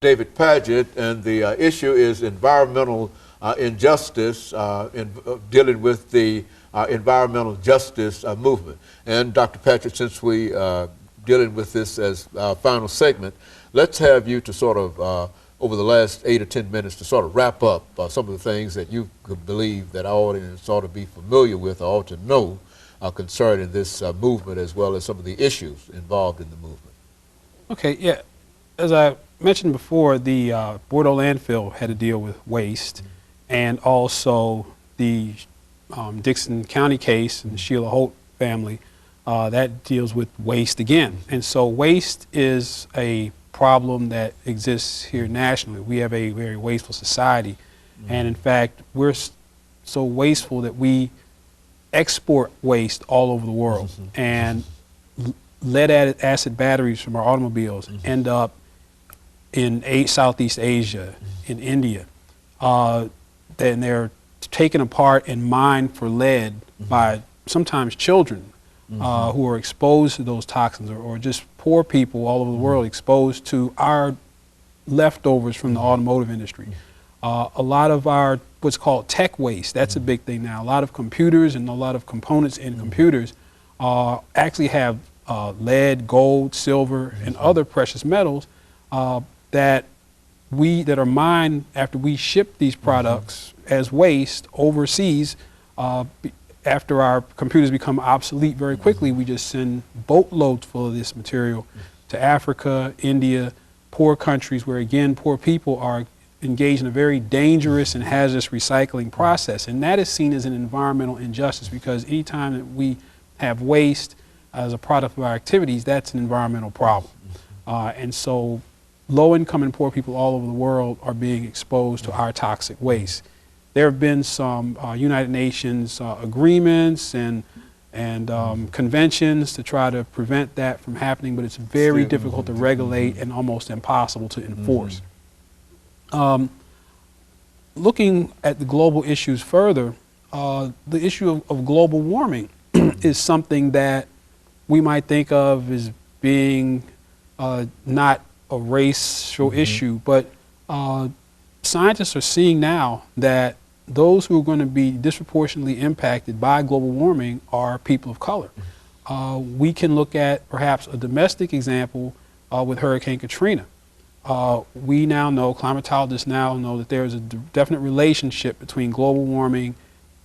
David Padgett, and the issue is environmental injustice in dealing with the environmental justice movement. And Dr. Padgett, since we dealing with this as our final segment, let's have you to sort of, over the last 8 or 10 minutes, to sort of wrap up some of the things that you believe that our audience ought to be familiar with or ought to know concerning this movement, as well as some of the issues involved in the movement. Okay, yeah. As I mentioned before, the Bordeaux landfill had to deal with waste, and also the Dixon County case and the Sheila Holt family, that deals with waste again. And so waste is a problem that exists here nationally. We have a very wasteful society, and in fact, we're so wasteful that we export waste all over the world, and lead acid batteries from our automobiles end up in Southeast Asia, in India. Then they're taken apart and mined for lead by sometimes children who are exposed to those toxins, or just poor people all over the world exposed to our leftovers from the automotive industry. A lot of our what's called tech waste, that's a big thing now. A lot of computers and a lot of components in computers actually have lead, gold, silver, and other precious metals that are mined after we ship these products as waste overseas. After our computers become obsolete very quickly, we just send boatloads full of this material to Africa, India, poor countries where, again, poor people are engaged in a very dangerous and hazardous recycling process. And that is seen as an environmental injustice, because anytime that we have waste as a product of our activities, that's an environmental problem. And so low-income and poor people all over the world are being exposed to our toxic waste. There have been some United Nations agreements and conventions to try to prevent that from happening, but it's very difficult to regulate and almost impossible to enforce. Looking at the global issues further, the issue of global warming is something that we might think of as being not a racial issue, but scientists are seeing now that those who are going to be disproportionately impacted by global warming are people of color. We can look at perhaps a domestic example with Hurricane Katrina. We now know, climatologists now know, that there is a definite relationship between global warming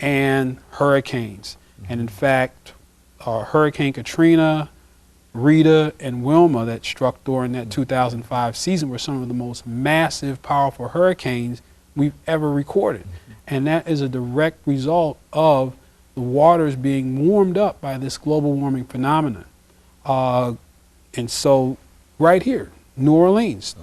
and hurricanes. And in fact, Hurricane Katrina, Rita, and Wilma that struck during that 2005 season were some of the most massive, powerful hurricanes we've ever recorded. And that is a direct result of the waters being warmed up by this global warming phenomenon. And so right here, New Orleans,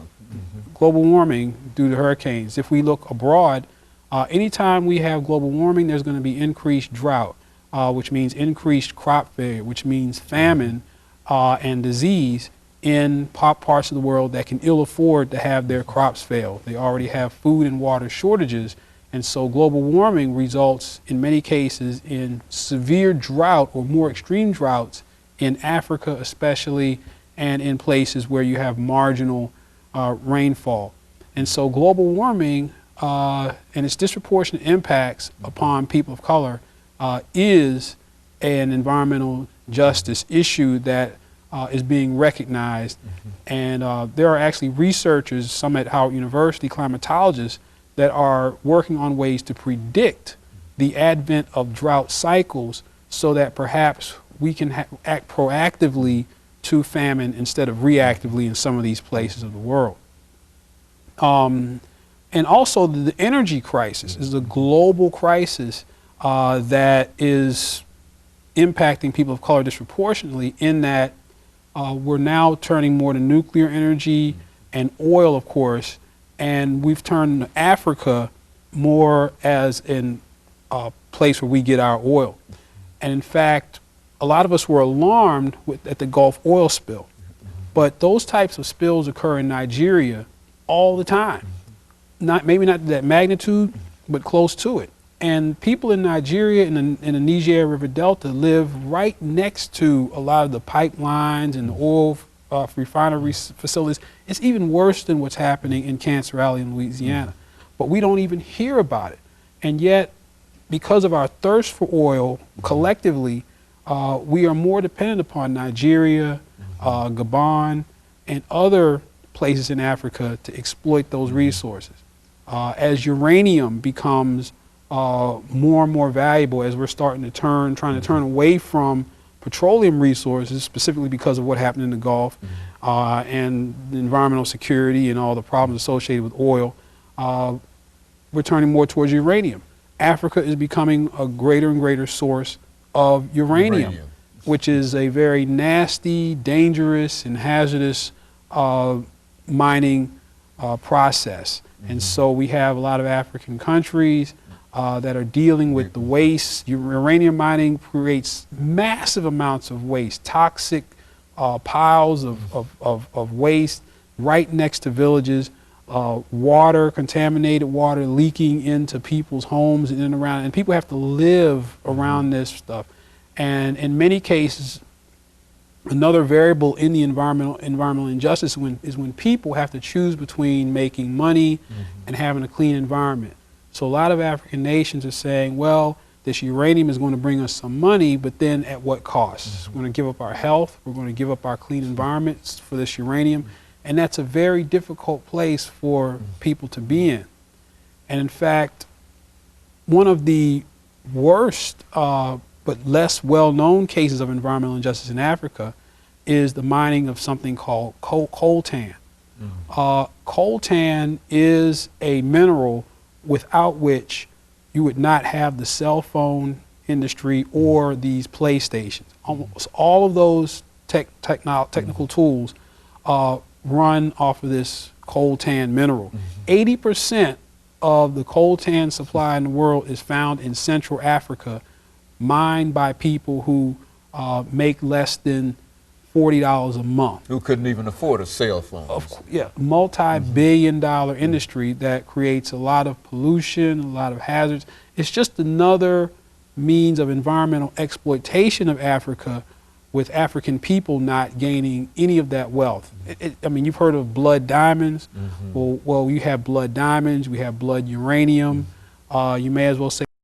global warming due to hurricanes. If we look abroad, anytime we have global warming, there's going to be increased drought, which means increased crop failure, which means famine and disease in parts of the world that can ill afford to have their crops fail. They already have food and water shortages, and so global warming results in many cases in severe drought or more extreme droughts in Africa especially, and in places where you have marginal rainfall. And so global warming and its disproportionate impacts upon people of color is an environmental justice issue that is being recognized. And there are actually researchers, some at Howard University, climatologists, that are working on ways to predict the advent of drought cycles so that perhaps we can act proactively to famine instead of reactively in some of these places of the world. And also the energy crisis is a global crisis that is impacting people of color disproportionately, in that we're now turning more to nuclear energy and oil, of course, and we've turned Africa more as a place where we get our oil. And in fact, a lot of us were alarmed at the Gulf oil spill, but those types of spills occur in Nigeria all the time. Maybe not to that magnitude, but close to it. And people in Nigeria and in the Niger River Delta live right next to a lot of the pipelines and the oil refinery facilities. It's even worse than what's happening in Cancer Alley in Louisiana. But we don't even hear about it. And yet, because of our thirst for oil, collectively, we are more dependent upon Nigeria, Gabon, and other places in Africa to exploit those resources. As uranium becomes more and more valuable, as we're trying to turn away from petroleum resources, specifically because of what happened in the Gulf, and the environmental security and all the problems associated with oil, we're turning more towards uranium. Africa is becoming a greater and greater source of uranium, which is a very nasty, dangerous, and hazardous mining process. And so we have a lot of African countries that are dealing with the waste. Uranium mining creates massive amounts of waste, toxic piles of waste right next to villages, water, contaminated water leaking into people's homes and around, and people have to live around this stuff. And in many cases, another variable in the environmental injustice is when people have to choose between making money and having a clean environment. So a lot of African nations are saying, well, this uranium is going to bring us some money, but then at what cost? We're going to give up our health, we're going to give up our clean environments for this uranium, and that's a very difficult place for people to be in. And in fact, one of the worst but less well-known cases of environmental injustice in Africa is the mining of something called coltan. Coltan is a mineral without which you would not have the cell phone industry or these PlayStations. Almost all of those technical tools run off of this coltan mineral. 80% of the coltan supply in the world is found in Central Africa, mined by people who make less than $40 a month. Who couldn't even afford a cell phone. Multi-billion-dollar industry that creates a lot of pollution, a lot of hazards. It's just another means of environmental exploitation of Africa, with African people not gaining any of that wealth. I mean, you've heard of blood diamonds. Well, you have blood diamonds, we have blood uranium. You may as well say